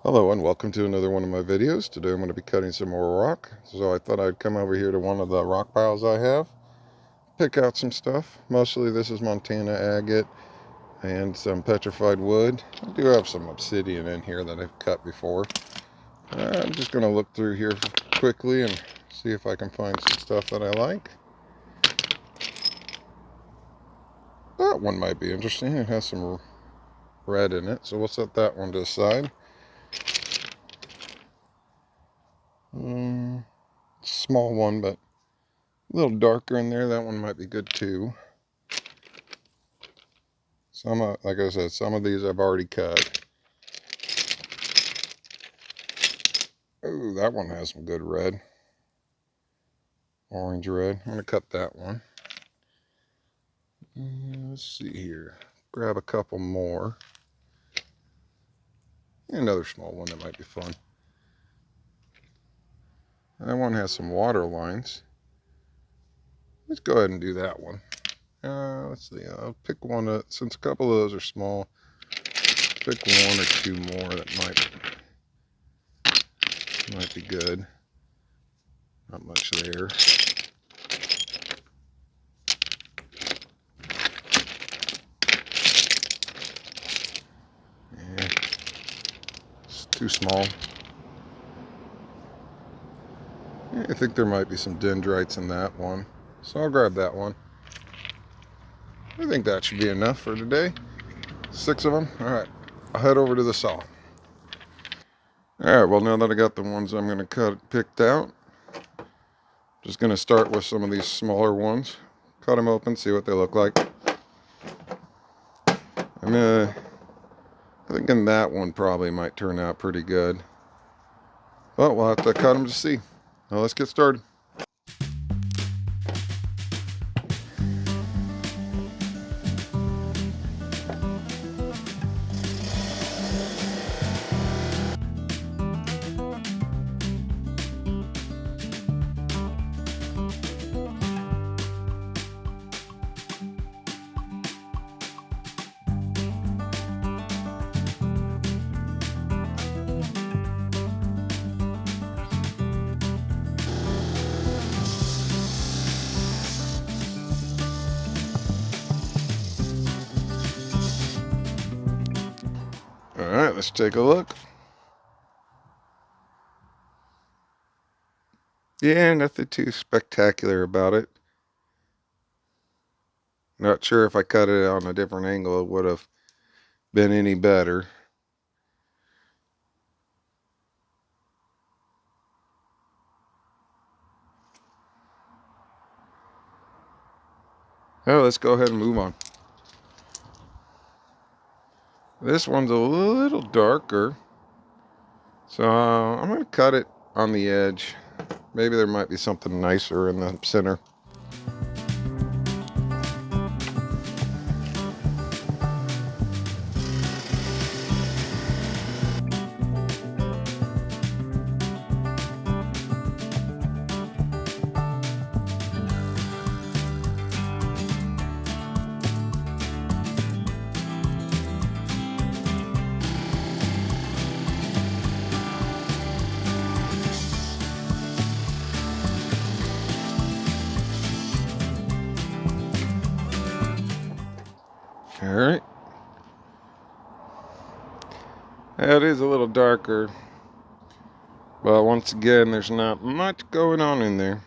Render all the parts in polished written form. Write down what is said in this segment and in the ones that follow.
Hello and welcome to another one of my videos. Today I'm going to be cutting some more rock. So I thought I'd come over here to one of the rock piles I have, pick out some stuff. Mostly this is Montana Agate and some petrified wood. I do have some obsidian in here that I've cut before. I'm just going to look through here quickly and see if I can find some stuff that I like. That one might be interesting. It has some red in it, so we'll set that one to the side. Small one, but a little darker in there. That one might be good too. Like I said, some of these I've already cut. Oh, that one has some good red. Orange red. I'm going to cut that one. Let's see here. Grab a couple more. Another small one that might be fun. That one has some water lines. Let's go ahead and do that one. Let's see. I'll pick one since a couple of those are small. Pick one or two more that might be good. Not much there. Yeah, it's too small. I think there might be some dendrites in that one, so I'll grab that one. I think that should be enough for today. 6 of them. All right, I'll head over to the saw. All right, well, now that I got the ones I'm going to cut picked out, just going to start with some of these smaller ones. Cut them open, see what they look like. I'm thinking that one probably might turn out pretty good. But we'll have to cut them to see. Now let's get started. Alright, let's take a look. Yeah, nothing too spectacular about it. Not sure if I cut it on a different angle it would have been any better. Oh, let's go ahead and move on. This one's a little darker, so I'm going to cut it on the edge. Maybe there might be something nicer in the center. Alright. That is a little darker. But once again, there's not much going on in there.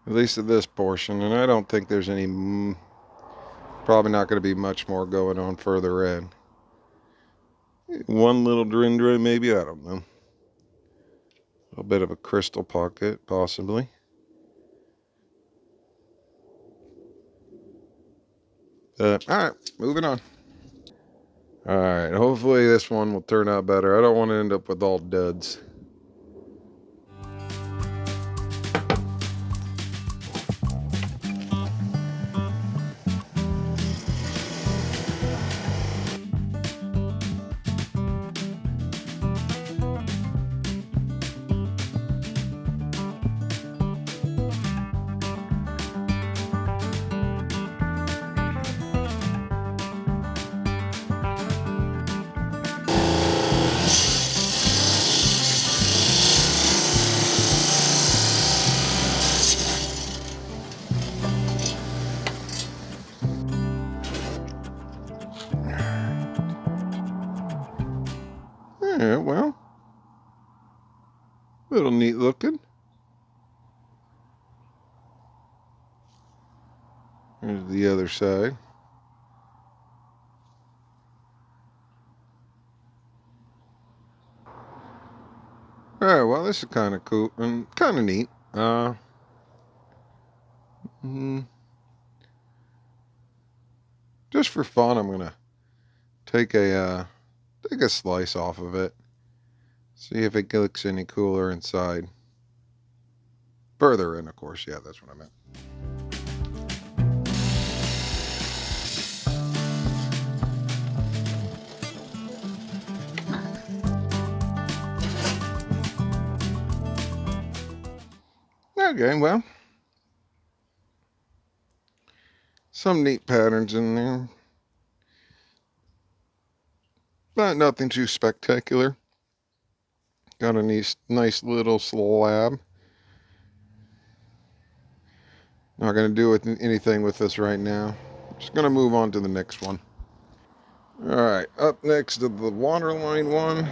At least at this portion. And I don't think there's any... probably not going to be much more going on further in. One little dendrite maybe, I don't know. A little bit of a crystal pocket, possibly. Alright, moving on. Alright, hopefully this one will turn out better. I don't want to end up with all duds. Yeah, well, little neat looking. Here's the other side. Alright, well, this is kind of cool and kind of neat. Mm, just for fun, I'm gonna take a slice off of it. See if it looks any cooler inside. Further in, of course. Yeah, that's what I meant. Okay, well, some neat patterns in there, but nothing too spectacular. Got a nice little slab. Not going to do anything with this right now. Just going to move on to the next one. Alright, up next to the Waterline one.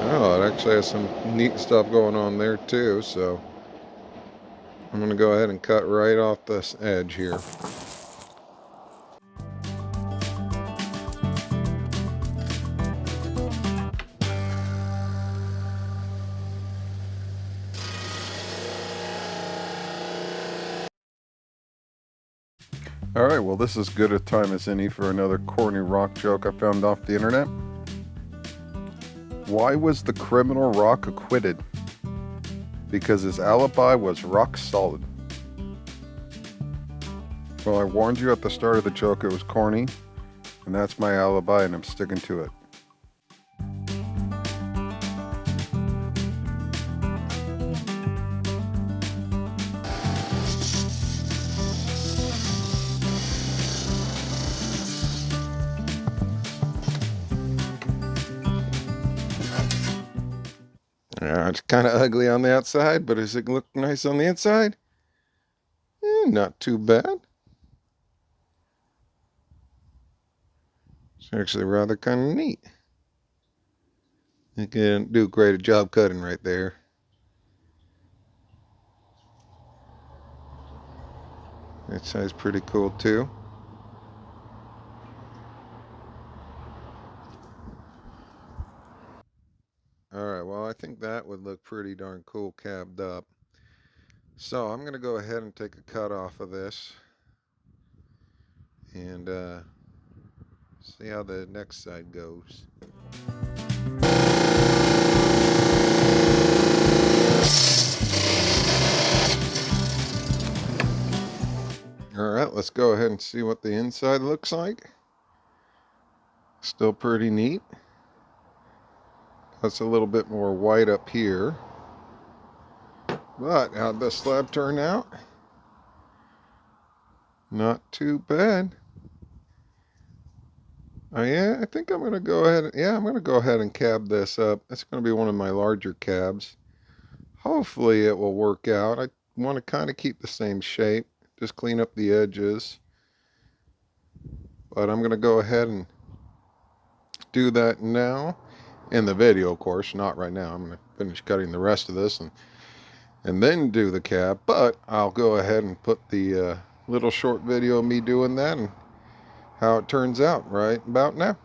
Oh, it actually has some neat stuff going on there too, so I'm going to go ahead and cut right off this edge here. Alright, well, this is good a time as any for another corny rock joke I found off the internet. Why was the criminal Rock acquitted? Because his alibi was rock solid. Well, I warned you at the start of the joke it was corny, and that's my alibi, and I'm sticking to it. Yeah, it's kind of ugly on the outside, but does it look nice on the inside? Not too bad. It's actually rather kind of neat. You can do a great job cutting right there. That side's pretty cool too. Alright, well, I think that would look pretty darn cool cabbed up. So I'm going to go ahead and take a cut off of this and see how the next side goes. Alright, let's go ahead and see what the inside looks like. Still pretty neat. That's a little bit more white up here. But how'd the slab turn out? Not too bad. Oh yeah, I think I'm gonna go ahead. I'm gonna go ahead and cab this up. It's gonna be one of my larger cabs. Hopefully it will work out. I want to kind of keep the same shape, just clean up the edges. But I'm gonna go ahead and do that now in the video, of course, not right now. I'm gonna finish cutting the rest of this and then do the cab. But I'll go ahead and put the little short video of me doing that and how it turns out right about now.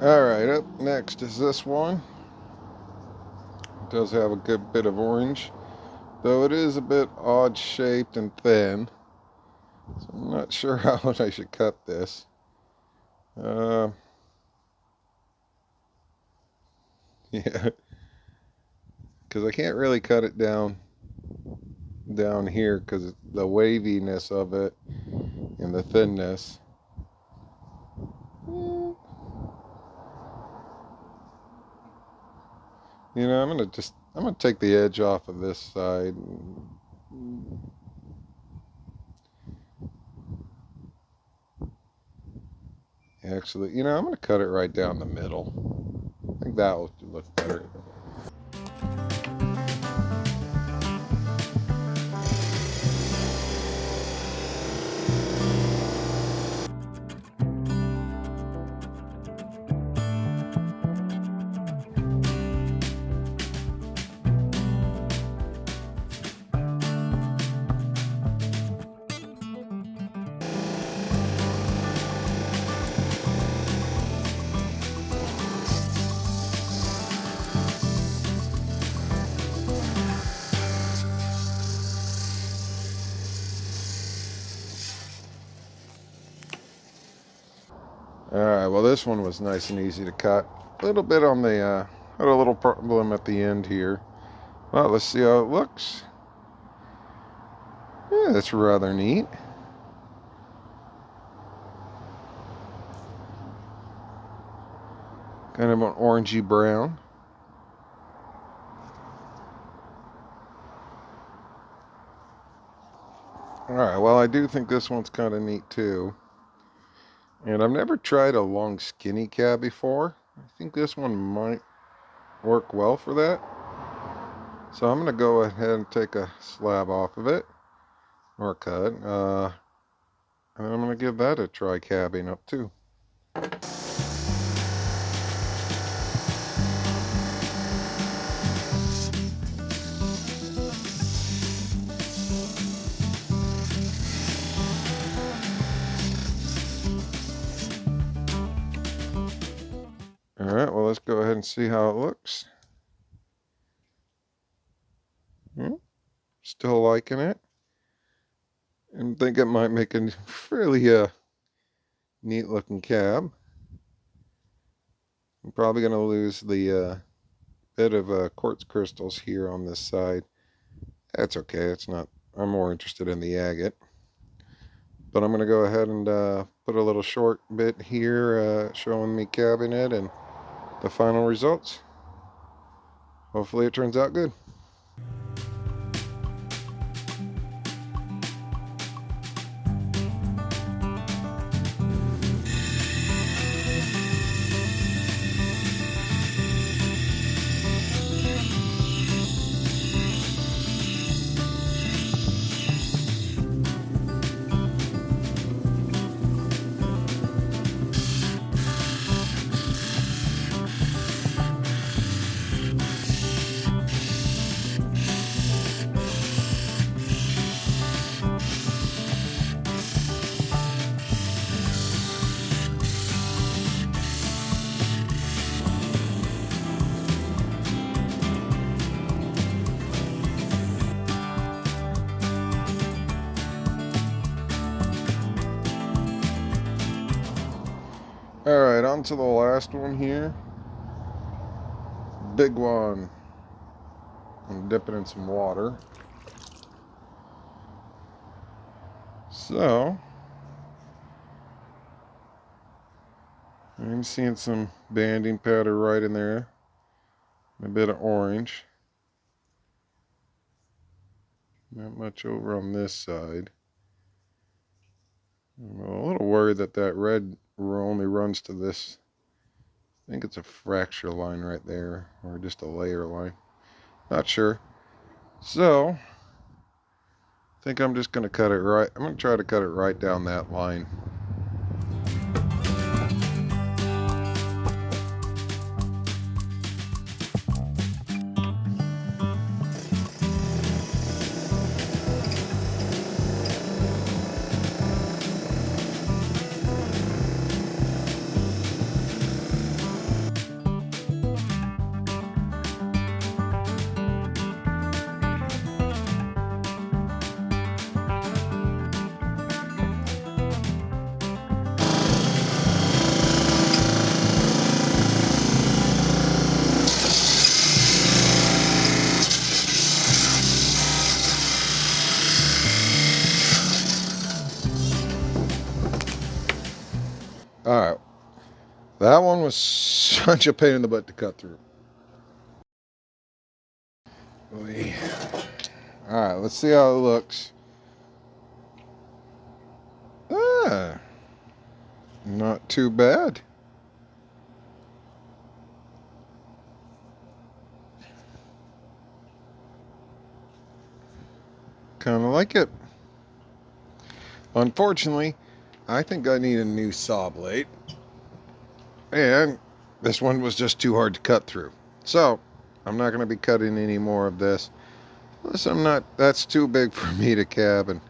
Alright, up next is this one. It does have a good bit of orange. Though it is a bit odd shaped and thin. So I'm not sure how I should cut this. Yeah. Because I can't really cut it down here because the waviness of it and the thinness. You know, I'm gonna take the edge off of this side. Actually, you know, I'm gonna cut it right down the middle. I think that will look better. Alright, well this one was nice and easy to cut. A little bit on the, had a little problem at the end here. Well, let's see how it looks. Yeah, that's rather neat. Kind of an orangey brown. Alright, well I do think this one's kind of neat too. And I've never tried a long skinny cab before. I think this one might work well for that. So I'm going to go ahead and take a slab off of it, or a cut, and I'm going to give that a try cabbing up too. Alright, well let's go ahead and see how it looks. Still liking it. And think it might make a fairly neat looking cab. I'm probably going to lose the bit of quartz crystals here on this side. That's okay, it's not, I'm more interested in the agate. But I'm going to go ahead and put a little short bit here showing me cabbing it and the final results. Hopefully it turns out good. Alright, on to the last one here. Big one. I'm dipping in some water. So, I'm seeing some banding powder right in there. A bit of orange. Not much over on this side. I'm a little worried that that red only runs to this. I think it's a fracture line right there, or just a layer line. Not sure. So, I think I'm just going to cut it right. I'm going to try to cut it right down that line. All right. That one was such a pain in the butt to cut through. All right, let's see how it looks. Ah, not too bad. Kind of like it. Unfortunately, I think I need a new saw blade. And this one was just too hard to cut through. So, I'm not going to be cutting any more of this. Plus, that's too big for me to cab, and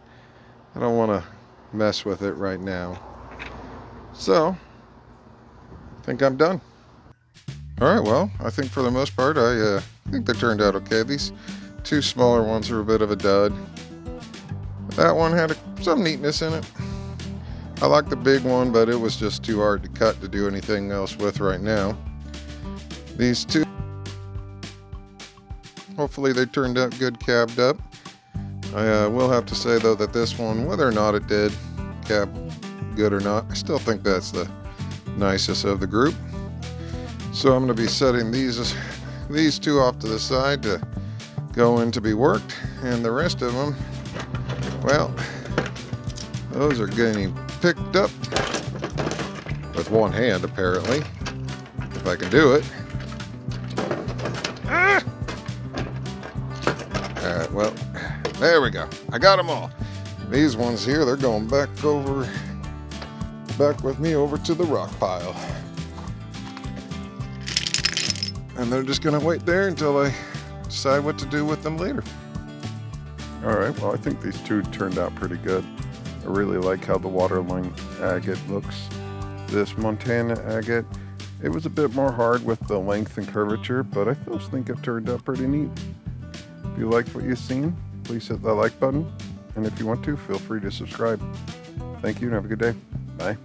I don't want to mess with it right now. So, I think I'm done. Alright, well, I think for the most part, I think they turned out okay. These two smaller ones are a bit of a dud. That one had some neatness in it. I like the big one, but it was just too hard to cut to do anything else with right now. These two, hopefully they turned out good cabbed up. I will have to say though that this one, whether or not it did cab good or not, I still think that's the nicest of the group. So I'm going to be setting these two off to the side to go in to be worked, and the rest of them, well, those are getting picked up with one hand apparently, if I can do it. Ah! Alright, well, there we go. I got them all. These ones here, they're going back with me over to the rock pile. And they're just gonna wait there until I decide what to do with them later. Alright, well I think these two turned out pretty good. I really like how the Waterline Agate looks. This Montana Agate, it was a bit more hard with the length and curvature, but I still think it turned out pretty neat. If you liked what you've seen, please hit that like button. And if you want to, feel free to subscribe. Thank you and have a good day. Bye.